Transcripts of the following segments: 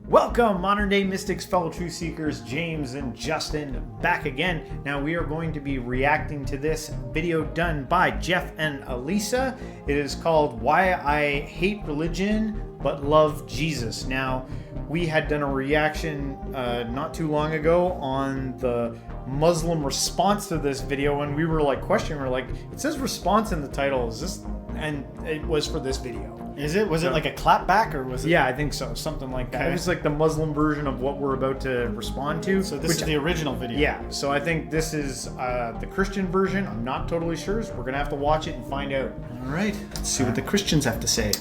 Welcome, modern day mystics, fellow truth seekers, James and Justin back again. Now we are going to be reacting to this video done by Jeff and Alyssa. It is called Why I Hate Religion But Love Jesus. Now we had done a reaction not too long ago on the Muslim response to this video, and we were like questioning, we're like, it says response in the title, is this? And it was for this video. Is it? Was it like a clapback or was it? Yeah, I think so. Something like that. Okay. It was like the Muslim version of what we're about to respond to. So this is the original video. Yeah. So I think this is the Christian version. I'm not totally sure. So we're going to have to watch it and find out. All right. Let's see what the Christians have to say.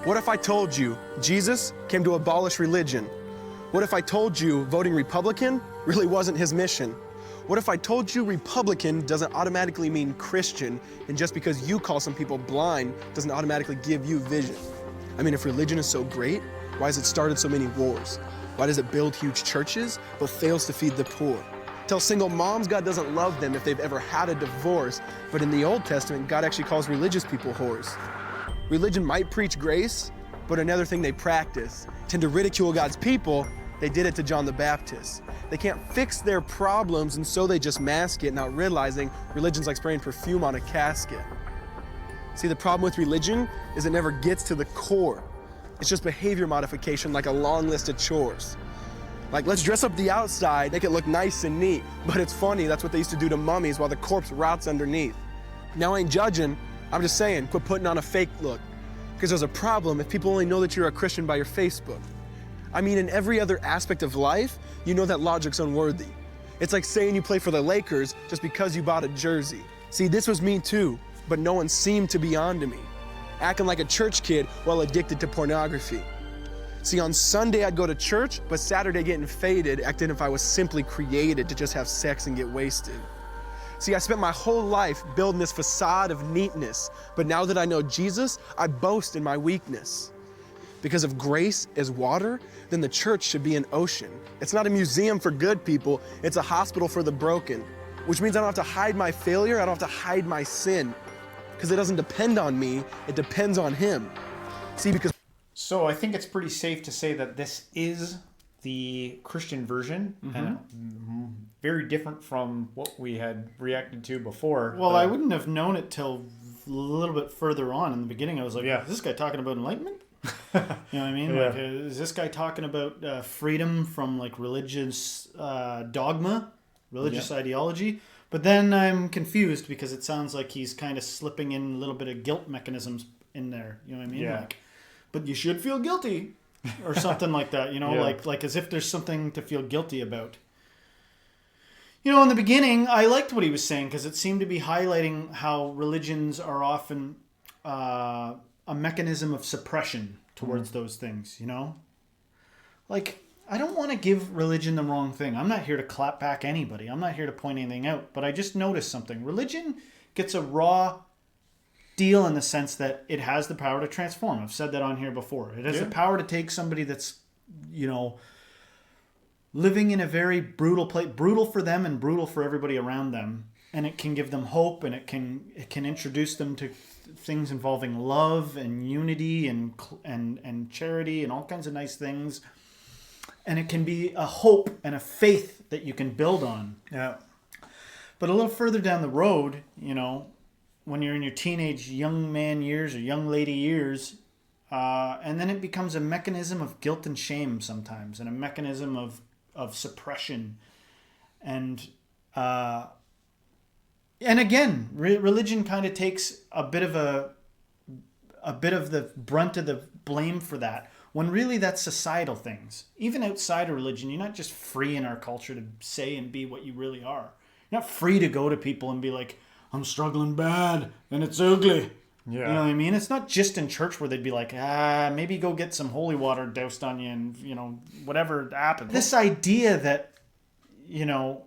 What if I told you Jesus came to abolish religion? What if I told you voting Republican really wasn't his mission? What if I told you Republican doesn't automatically mean Christian, and just because you call some people blind doesn't automatically give you vision? I mean, if religion is so great, why has it started so many wars? Why does it build huge churches but fails to feed the poor? Tell single moms God doesn't love them if they've ever had a divorce, but in the Old Testament, God actually calls religious people whores. Religion might preach grace, but another thing they practice. Tend to ridicule God's people. They did it to John the Baptist. They can't fix their problems, and so they just mask it, not realizing religion's like spraying perfume on a casket. See, the problem with religion is it never gets to the core. It's just behavior modification, like a long list of chores. Like, let's dress up the outside, make it look nice and neat. But it's funny, that's what they used to do to mummies while the corpse rots underneath. Now, I ain't judging. I'm just saying, quit putting on a fake look. Because there's a problem if people only know that you're a Christian by your Facebook. I mean, in every other aspect of life, you know that logic's unworthy. It's like saying you play for the Lakers just because you bought a jersey. See, this was me too, but no one seemed to be onto me. Acting like a church kid while addicted to pornography. See, on Sunday I'd go to church, but Saturday getting faded, acting if I was simply created to just have sex and get wasted. See, I spent my whole life building this facade of neatness, but now that I know Jesus, I boast in my weakness. Because if grace is water, then the church should be an ocean. It's not a museum for good people, it's a hospital for the broken. Which means I don't have to hide my failure, I don't have to hide my sin. Because it doesn't depend on me, it depends on Him. See, because... So I think it's pretty safe to say that this is the Christian version, and very different from what we had reacted to before. Well, I wouldn't have known it till a little bit further on. In the beginning, I was like, Yeah. is this guy talking about enlightenment? You know what I mean? Yeah. Like, is this guy talking about freedom from like religious dogma, religious ideology? But then I'm confused because it sounds like he's kind of slipping in a little bit of guilt mechanisms in there. You know what I mean? Yeah. Like, but you should feel guilty. Or something like that, you know, Yeah. like as if there's something to feel guilty about. You know, in the beginning, I liked what he was saying because it seemed to be highlighting how religions are often a mechanism of suppression towards those things, you know? Like, I don't want to give religion the wrong thing. I'm not here to clap back anybody. I'm not here to point anything out. But I just noticed something. Religion gets a raw deal in the sense that it has the power to transform. I've said that on here before. It has the power to take somebody that's, you know, living in a very brutal place, brutal for them and brutal for everybody around them, and it can give them hope, and it can introduce them to things involving love and unity and charity and all kinds of nice things, and it can be a hope and a faith that you can build on. Yeah. But a little further down the road, you know, when you're in your teenage young man years or young lady years, and then it becomes a mechanism of guilt and shame sometimes, and a mechanism of suppression, and again, religion kind of takes a bit of the brunt of the blame for that, when really that's societal things. Even outside of religion, you're not just free in our culture to say and be what you really are. You're not free to go to people and be like, I'm struggling bad and it's ugly. Yeah. You know what I mean? It's not just in church where they'd be like, maybe go get some holy water doused on you and, you know, whatever happens. This idea that, you know,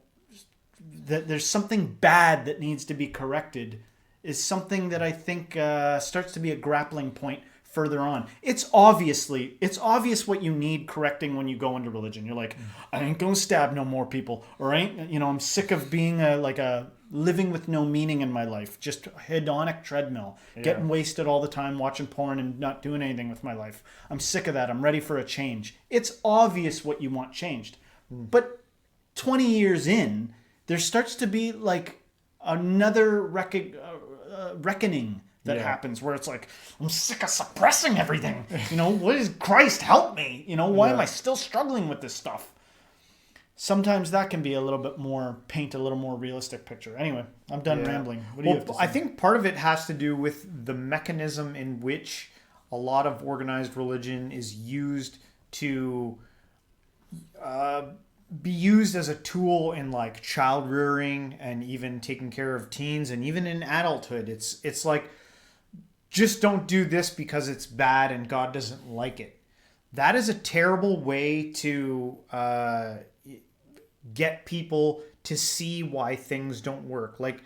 that there's something bad that needs to be corrected is something that I think starts to be a grappling point further on. It's obvious what you need correcting when you go into religion. You're like, I ain't gonna stab no more people, or I'm sick of being a living with no meaning in my life, just hedonic treadmill, getting wasted all the time, watching porn and not doing anything with my life. I'm sick of that. I'm ready for a change. It's obvious what you want changed. But 20 years in, there starts to be like another reckoning that happens where it's like, I'm sick of suppressing everything. What is Christ help me? Why am I still struggling with this stuff? Sometimes that can be paint a little more realistic picture. Anyway, I'm done rambling. What do you have to say? I think part of it has to do with the mechanism in which a lot of organized religion is used to be used as a tool in like child rearing and even taking care of teens and even in adulthood. It's like, just don't do this because it's bad and God doesn't like it. That is a terrible way to get people to see why things don't work. Like,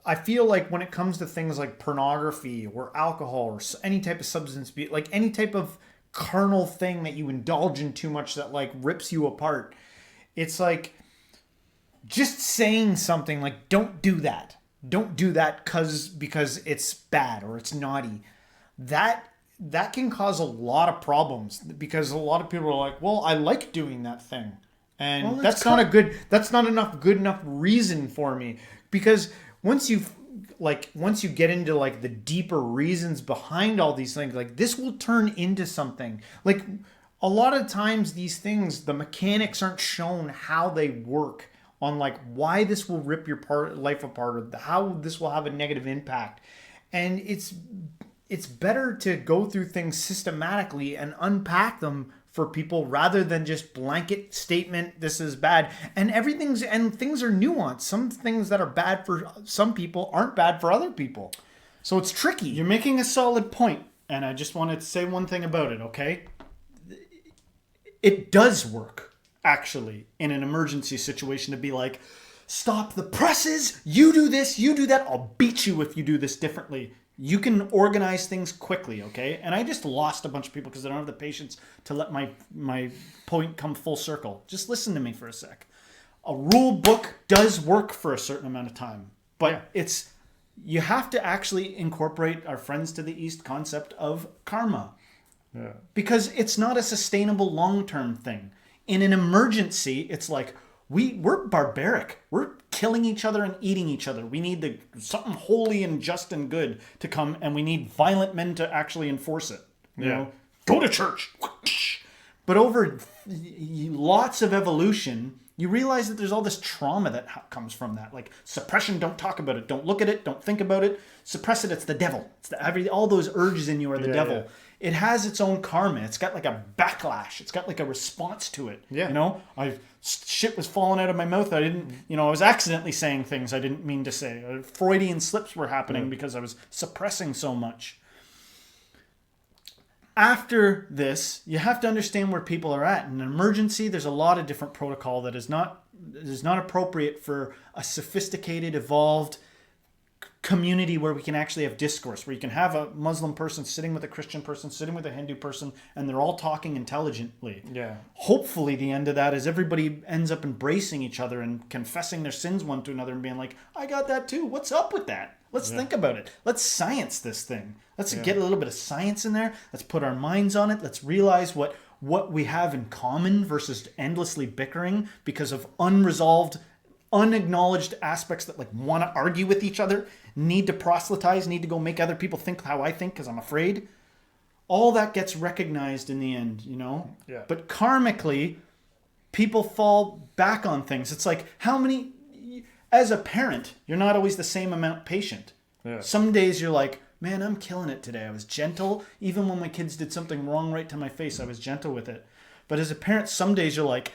I feel like when it comes to things like pornography or alcohol or any type of substance, like any type of carnal thing that you indulge in too much that like rips you apart, it's like just saying something like, don't do that because it's bad or it's naughty. That can cause a lot of problems because a lot of people are like, well, I like doing that thing. And that's not good enough reason for me, because once you get into like the deeper reasons behind all these things, like this will turn into something. Like a lot of times these things, the mechanics aren't shown how they work on like why this will rip your life apart or how this will have a negative impact. And it's better to go through things systematically and unpack them for people rather than just blanket statement, this is bad. And things are nuanced. Some things that are bad for some people aren't bad for other people. So it's tricky. You're making a solid point, and I just wanted to say one thing about it, okay? It does work, actually, in an emergency situation to be like, stop the presses, you do this, you do that, I'll beat you if you do this differently. You can organize things quickly, okay? And I just lost a bunch of people because I don't have the patience to let my point come full circle. Just listen to me for a sec. A rule book does work for a certain amount of time, but you have to actually incorporate our friends to the East concept of karma. Yeah. Because it's not a sustainable long-term thing. In an emergency, it's like, we're barbaric. We're killing each other and eating each other. We need something holy and just and good to come, and we need violent men to actually enforce it. You know, go to church. But over lots of evolution, you realize that there's all this trauma that comes from that. Like suppression, don't talk about it, don't look at it, don't think about it. Suppress it, it's the devil. All those urges in you are the devil. Yeah. It has its own karma. It's got like a backlash. It's got like a response to it. Yeah. Shit was falling out of my mouth. I was accidentally saying things I didn't mean to say. Freudian slips were happening because I was suppressing so much. After this, you have to understand where people are at. In an emergency, there's a lot of different protocol that is not appropriate for a sophisticated, evolved community where we can actually have discourse, where you can have a Muslim person sitting with a Christian person, sitting with a Hindu person, and they're all talking intelligently. Yeah. Hopefully the end of that is everybody ends up embracing each other and confessing their sins one to another and being like, I got that too. What's up with that? Let's think about it. Let's science this thing. Let's get a little bit of science in there. Let's put our minds on it. Let's realize what we have in common versus endlessly bickering because of unresolved, unacknowledged aspects that like want to argue with each other, need to proselytize, need to go make other people think how I think because I'm afraid. All that gets recognized in the end, Yeah. But karmically, people fall back on things. It's like as a parent, you're not always the same amount patient. Yeah. Some days you're like, man, I'm killing it today. I was gentle. Even when my kids did something wrong right to my face, I was gentle with it. But as a parent, some days you're like,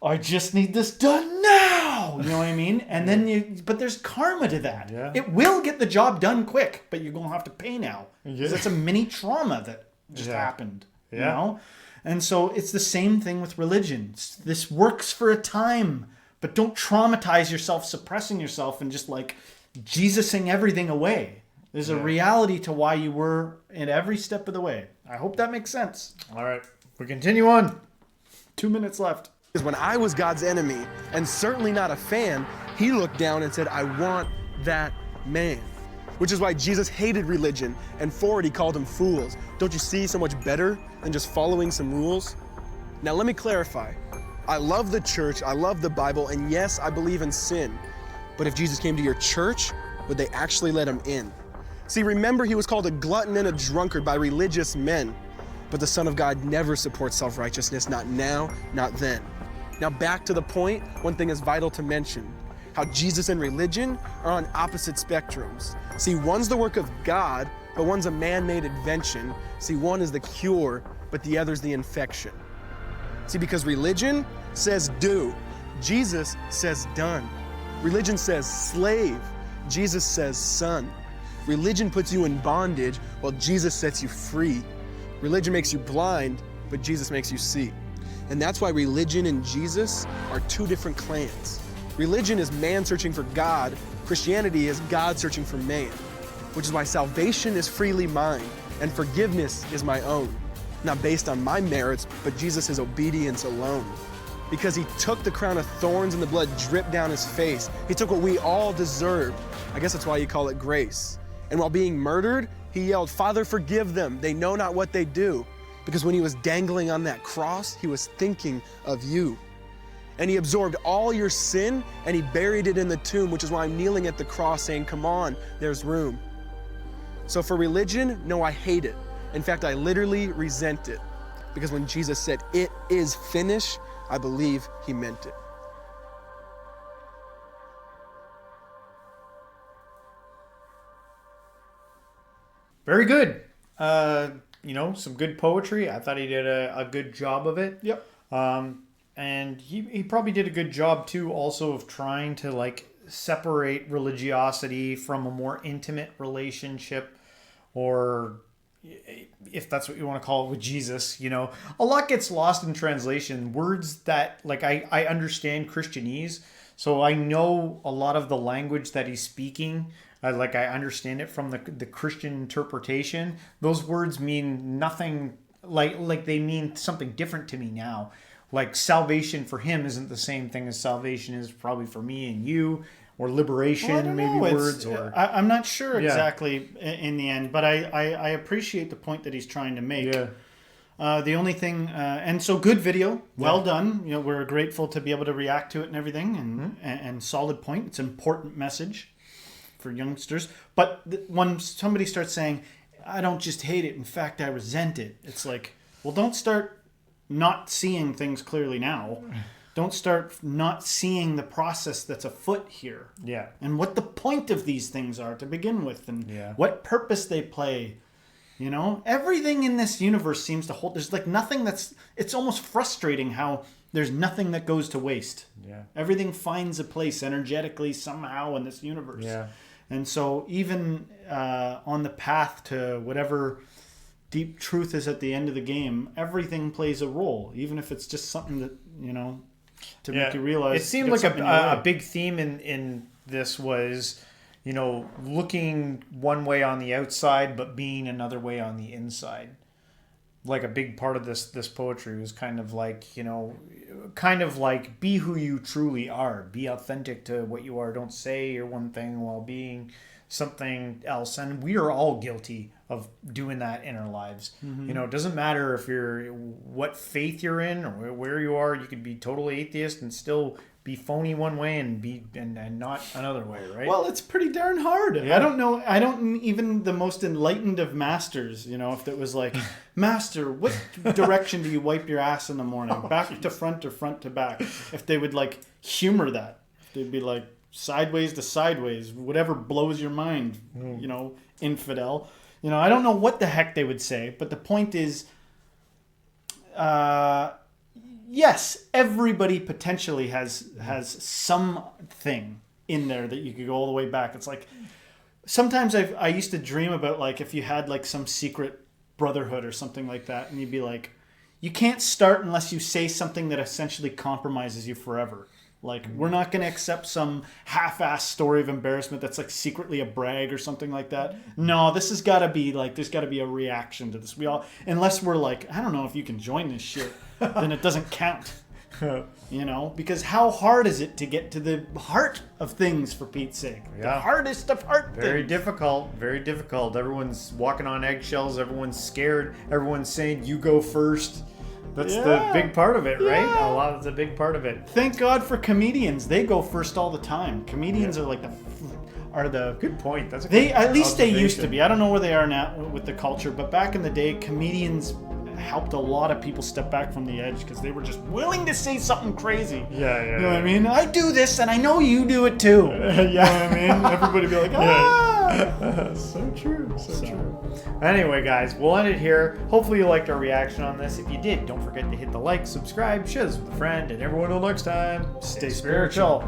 I just need this done now. You know what I mean? And then but there's karma to that. Yeah. It will get the job done quick, but you're going to have to pay now. Because it's a mini trauma that just happened. Yeah. You know? And so it's the same thing with religion. This works for a time, but don't traumatize yourself, suppressing yourself, and just like Jesusing everything away. There's a reality to why you were in every step of the way. I hope that makes sense. All right, we continue on. 2 minutes left. Because when I was God's enemy, and certainly not a fan, he looked down and said, I want that man. Which is why Jesus hated religion, and for it he called them fools. Don't you see so much better than just following some rules? Now let me clarify. I love the church, I love the Bible, and yes, I believe in sin. But if Jesus came to your church, would they actually let him in? See, remember he was called a glutton and a drunkard by religious men. But the Son of God never supports self-righteousness, not now, not then. Now back to the point, one thing is vital to mention. How Jesus and religion are on opposite spectrums. See, one's the work of God, but one's a man-made invention. See, one is the cure, but the other's the infection. See, because religion says do, Jesus says done. Religion says slave, Jesus says son. Religion puts you in bondage, while Jesus sets you free. Religion makes you blind, but Jesus makes you see. And that's why religion and Jesus are two different clans. Religion is man searching for God. Christianity is God searching for man. Which is why salvation is freely mine, and forgiveness is my own. Not based on my merits, but Jesus' obedience alone. Because he took the crown of thorns and the blood dripped down his face. He took what we all deserved. I guess that's why you call it grace. And while being murdered, he yelled, Father, forgive them. They know not what they do. Because when he was dangling on that cross, he was thinking of you. And he absorbed all your sin and he buried it in the tomb, which is why I'm kneeling at the cross saying, come on, there's room. So for religion, no, I hate it. In fact, I literally resent it. Because when Jesus said, it is finished, I believe he meant it. Very good. Some good poetry. I thought he did a good job of it. Yep. And he probably did a good job too also of trying to like separate religiosity from a more intimate relationship, or if that's what you want to call it, with Jesus. A lot gets lost in translation. Words that like I understand Christianese, so I know a lot of the language that he's speaking. I understand it from the Christian interpretation. Those words mean nothing, like they mean something different to me now. Like salvation for him isn't the same thing as salvation is probably for me and you, or liberation, words. I'm not sure exactly in the end, but I appreciate the point that he's trying to make. Yeah. The only thing, and so good video, well done. We're grateful to be able to react to it and everything, and solid point. It's an important message for youngsters. But when somebody starts saying, I don't just hate it, in fact, I resent it. It's like, well, don't start not seeing things clearly now. Don't start not seeing the process that's afoot here. Yeah. And what the point of these things are to begin with, and what purpose they play. Everything in this universe seems to hold. There's like nothing it's almost frustrating how there's nothing that goes to waste. Yeah. Everything finds a place energetically somehow in this universe. Yeah. And so even on the path to whatever deep truth is at the end of the game, everything plays a role, even if it's just something that, to make you realize. It seemed like a big theme in this was, looking one way on the outside, but being another way on the inside. Like a big part of this poetry was kind of like, be who you truly are. Be authentic to what you are. Don't say you're one thing while being something else. And we are all guilty of doing that in our lives. Mm-hmm. It doesn't matter if you're what faith you're in or where you are. You could be totally atheist and still be phony one way and not another way, right? Well, it's pretty darn hard. Yeah. I don't know. I don't even the most enlightened of masters, if it was like, Master, what direction do you wipe your ass in the morning? Back to front or front to back? If they would like humor that, they'd be like sideways to sideways, whatever blows your mind, infidel. I don't know what the heck they would say, but the point is, yes, everybody potentially has something in there that you could go all the way back. It's like sometimes I used to dream about like if you had like some secret brotherhood or something like that, and you'd be like, you can't start unless you say something that essentially compromises you forever. Like, we're not going to accept some half-assed story of embarrassment that's like secretly a brag or something like that. No, this has got to be like, there's got to be a reaction to this. We all, unless we're like, I don't know if you can join this shit, then it doesn't count. You know, because how hard is it to get to the heart of things, for Pete's sake? Yeah. The hardest of heart Very things. difficult. Very difficult. Everyone's walking on eggshells. Everyone's scared. Everyone's saying, you go first. That's the big part of it, right? Yeah. A lot of the big part of it. Thank God for comedians. They go first all the time. Comedians are like the Good point. That's a they good at least they used to observation. be. I don't know where they are now with the culture, but back in the day, comedians helped a lot of people step back from the edge because they were just willing to say something crazy. Yeah. You know what I mean? I do this, and I know you do it too. Yeah. You know what I mean? Everybody be like, ah! So true. So true. Anyway, guys, we'll end it here. Hopefully you liked our reaction on this. If you did, don't forget to hit the like, subscribe, share this with a friend, and everyone until next time, Stay spiritual.